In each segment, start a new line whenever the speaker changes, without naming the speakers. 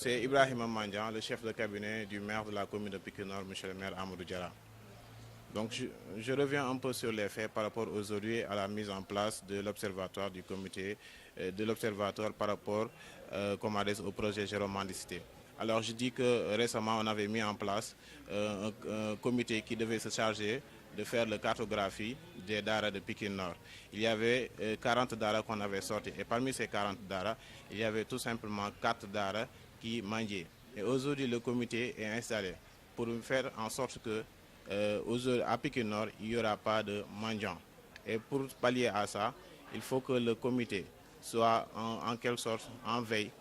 c'est Ibrahima Mandian, le chef de cabinet du maire de la commune de Pikine Nord, M. le maire Amadou Diarra. Donc je reviens un peu sur les faits par rapport aujourd'hui à la mise en place de l'observatoire du comité, de l'observatoire par rapport au projet Jérôme Mendicité. Alors je dis que récemment on avait mis en place un comité qui devait se charger de faire la cartographie des daras de Pikine Nord. Il y avait 40 daras qu'on avait sortis et parmi ces 40 daras, il y avait tout simplement 4 daras qui mendiaient. Et aujourd'hui le comité est installé pour faire en sorte que à Pikine Nord, il n'y aura pas de mendiants. Et pour pallier à ça, il faut que le comité soit en quelque sorte en veille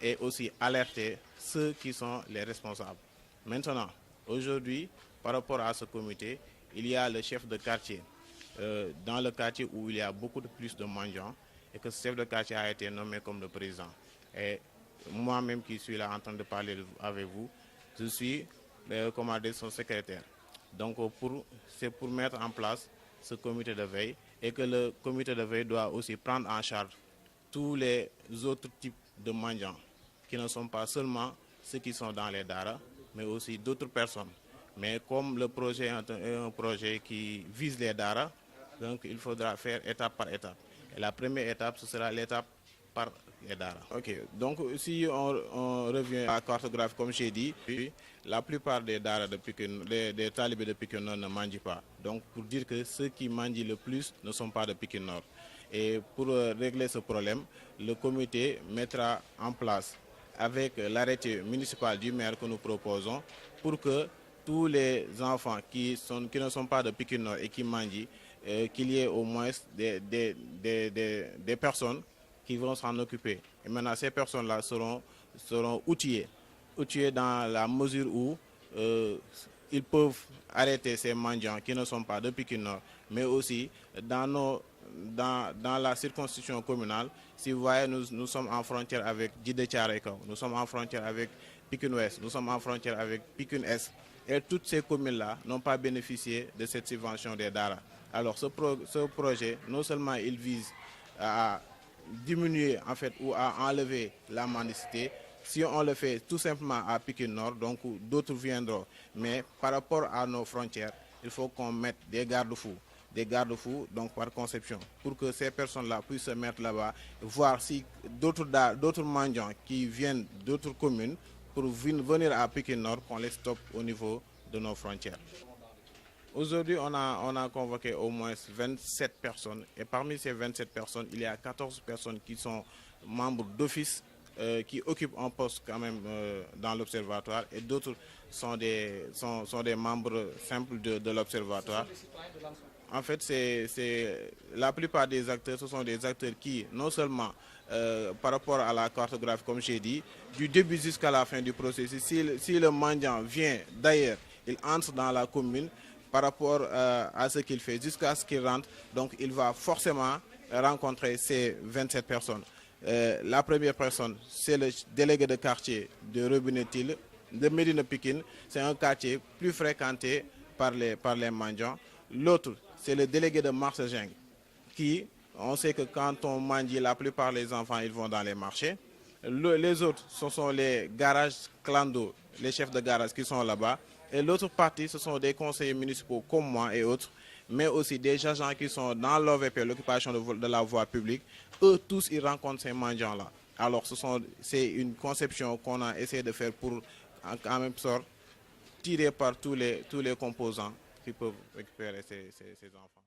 et aussi alerter ceux qui sont les responsables. Maintenant, aujourd'hui, par rapport à ce comité, il y a le chef de quartier dans le quartier où il y a beaucoup plus de mendiants et que ce chef de quartier a été nommé comme le président. Et moi-même qui suis là en train de parler avec vous, je suis son secrétaire. Donc c'est pour mettre en place ce comité de veille et que le comité de veille doit aussi prendre en charge tous les autres types de mendiants qui ne sont pas seulement ceux qui sont dans les daras, mais aussi d'autres personnes. Mais comme le projet est un projet qui vise les daras, donc il faudra faire étape par étape. Et la première étape, ce sera l'étape par les daras. Ok, donc si on revient à la cartographie, comme j'ai dit, la plupart des daras de Pikine, des talibés de Pikine Nord ne mangent pas. Donc pour dire que ceux qui mangent le plus ne sont pas de Pikine Nord. Et pour régler ce problème, le comité mettra en place avec l'arrêté municipal du maire que nous proposons pour que tous les enfants qui ne sont pas de Pikine Nord et qui mangent, qu'il y ait au moins des personnes qui vont s'en occuper. Et maintenant, ces personnes-là seront outillées dans la mesure où ils peuvent arrêter ces mendiants qui ne sont pas de Pikine Nord, mais aussi dans la circonscription communale. Si vous voyez, nous sommes en frontière avec Djiddah Thiaroye Kao, nous sommes en frontière avec Pikine Ouest, nous sommes en frontière avec Pikine Est. Et toutes ces communes-là n'ont pas bénéficié de cette subvention des daras. Alors ce projet, non seulement il vise à diminuer en fait ou à enlever la mendicité. Si on le fait tout simplement à Pikine Nord, donc d'autres viendront. Mais par rapport à nos frontières, il faut qu'on mette des garde-fous donc par conception, pour que ces personnes-là puissent se mettre là-bas, voir si d'autres mendiants qui viennent d'autres communes pour venir à Pikine Nord, qu'on les stoppe au niveau de nos frontières. Aujourd'hui, on a convoqué au moins 27 personnes et parmi ces 27 personnes, il y a 14 personnes qui sont membres d'office, qui occupent un poste quand même dans l'observatoire et d'autres sont des membres simples de l'observatoire. En fait, la plupart des acteurs, ce sont des acteurs qui, non seulement par rapport à la cartographie, comme j'ai dit, du début jusqu'à la fin du processus, si le mendiant vient d'ailleurs, il entre dans la commune, par rapport à ce qu'il fait, jusqu'à ce qu'il rentre, donc il va forcément rencontrer ces 27 personnes. La première personne, c'est le délégué de quartier de Robinet-Til, de Médina Pikine. C'est un quartier plus fréquenté par les mendiants. L'autre, c'est le délégué de Marsegeng, qui, on sait que quand on mange, la plupart des enfants, ils vont dans les marchés. Les autres, ce sont les garages clando, les chefs de garage qui sont là-bas. Et l'autre partie, ce sont des conseillers municipaux comme moi et autres, mais aussi des agents qui sont dans l'OVP, l'occupation de la voie publique. Eux tous, ils rencontrent ces mendiants-là. Alors, c'est une conception qu'on a essayé de faire pour, en même sorte, tirer par tous les composants qui peuvent récupérer ces enfants.